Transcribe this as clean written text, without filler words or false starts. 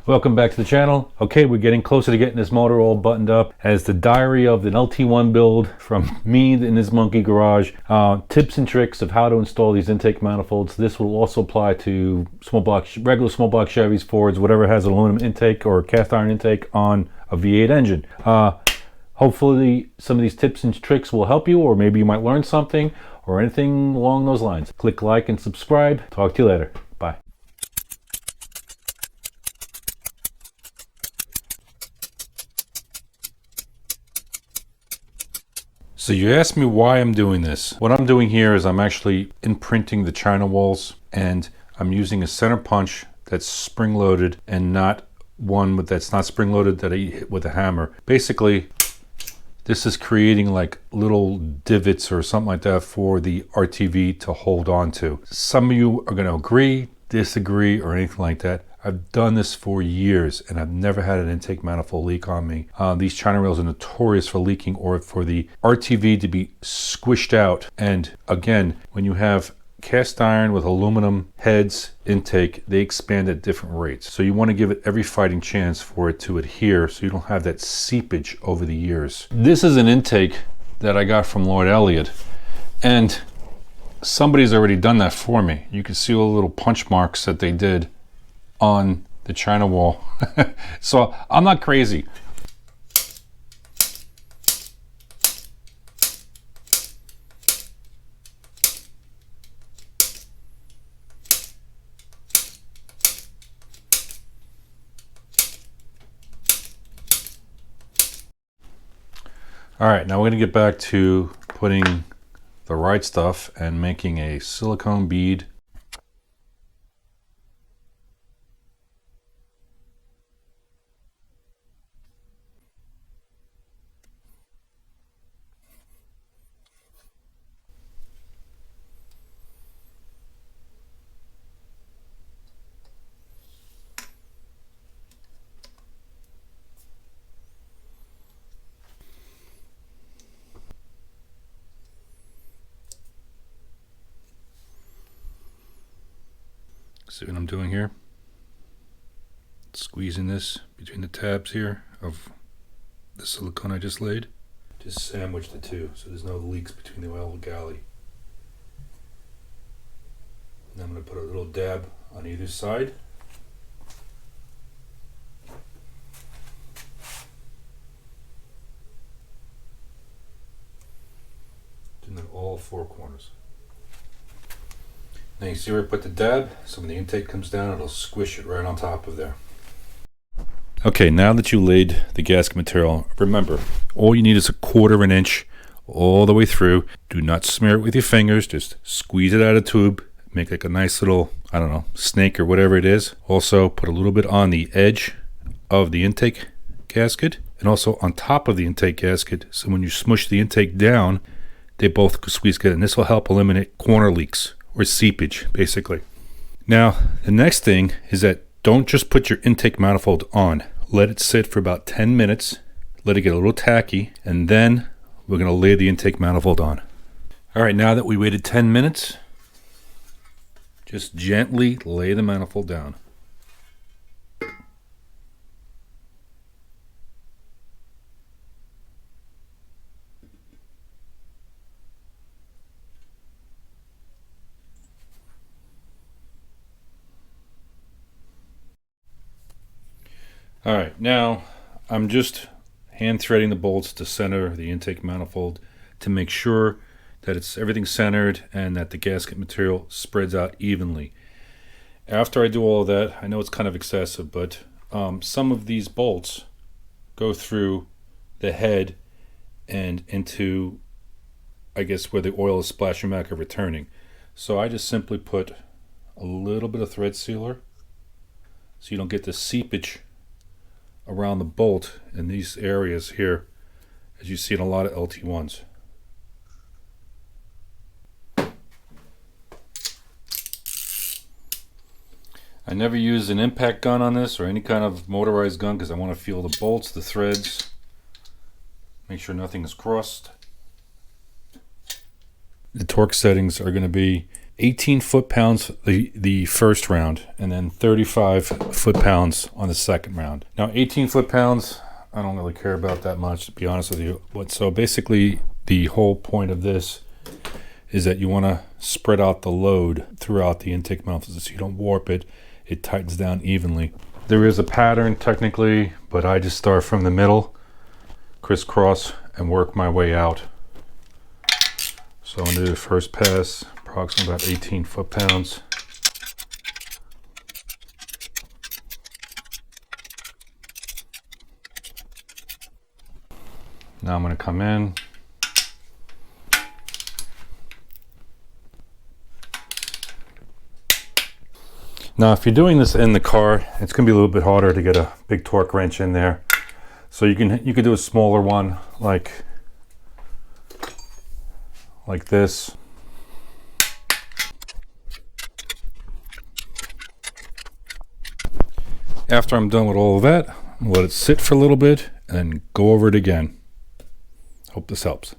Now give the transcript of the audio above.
Welcome back to the channel. Okay, we're getting closer to getting this motor all buttoned up. As the diary of an Lt1 build from me in this monkey garage. Tips and tricks of how to install these intake manifolds. This will also apply to regular small block Chevys, Fords, whatever has an aluminum intake or cast iron intake on a V8 engine. Hopefully some of these tips and tricks will help you, or maybe you might learn something or anything along those lines. Click like and subscribe. Talk to you later. Bye. So you asked me why I'm doing this. What I'm doing here is I'm actually imprinting the China walls, and I'm using a center punch that's spring loaded and not one that's not spring loaded that I hit with a hammer. Basically, this is creating like little divots or something like that for the RTV to hold on to. Some of you are going to agree, disagree, or anything like that. I've done this for years and I've never had an intake manifold leak on me. These China rails are notorious for leaking or for the RTV to be squished out. And again, when you have cast iron with aluminum heads intake, they expand at different rates. So you want to give it every fighting chance for it to adhere so you don't have that seepage over the years. This is an intake that I got from Lord Elliot, and somebody's already done that for me. You can see all the little punch marks that they did on the China wall. So I'm not crazy. All right, now we're gonna get back to putting the right stuff and making a silicone bead. See what I'm doing here? Squeezing this between the tabs here of the silicone I just laid. Just sandwich the two so there's no leaks between the oil galley. And I'm going to put a little dab on either side. Doing that all four corners. Now you see where I put the dab, so when the intake comes down, it'll squish it right on top of there. Okay, now that you laid the gasket material, remember, all you need is 1/4 inch all the way through. Do not smear it with your fingers, just squeeze it out of the tube, make like a nice little, I don't know, snake or whatever it is. Also, put a little bit on the edge of the intake gasket, and also on top of the intake gasket, so when you smush the intake down, they both squeeze good, and this will help eliminate corner leaks. Or seepage, basically. Now, the next thing is that don't just put your intake manifold on. Let it sit for about 10 minutes, let it get a little tacky, and then we're going to lay the intake manifold on. All right, now that we waited 10 minutes, just gently lay the manifold down. All right, now I'm just hand threading the bolts to center the intake manifold to make sure that everything's centered and that the gasket material spreads out evenly. After I do all of that, I know it's kind of excessive, but some of these bolts go through the head and into, I guess, where the oil is splashing back or returning. So I just simply put a little bit of thread sealer so you don't get the seepage around the bolt in these areas here, as you see in a lot of LT1s. I never use an impact gun on this or any kind of motorized gun because I want to feel the bolts, the threads, make sure nothing is crossed. The torque settings are going to be 18 foot-pounds the first round, and then 35 foot-pounds on the second round. Now 18 foot-pounds, I don't really care about that much, to be honest with you. So basically the whole point of this is that you want to spread out the load throughout the intake manifold so you don't warp it. It tightens down evenly. There is a pattern technically, but I just start from the middle, crisscross, and work my way out. So I'm going to do the first pass, approximately about 18 foot-pounds. Now I'm going to come in. Now if you're doing this in the car, it's going to be a little bit harder to get a big torque wrench in there. So you can do a smaller one like this. After I'm done with all of that, I'll let it sit for a little bit and then go over it again. Hope this helps.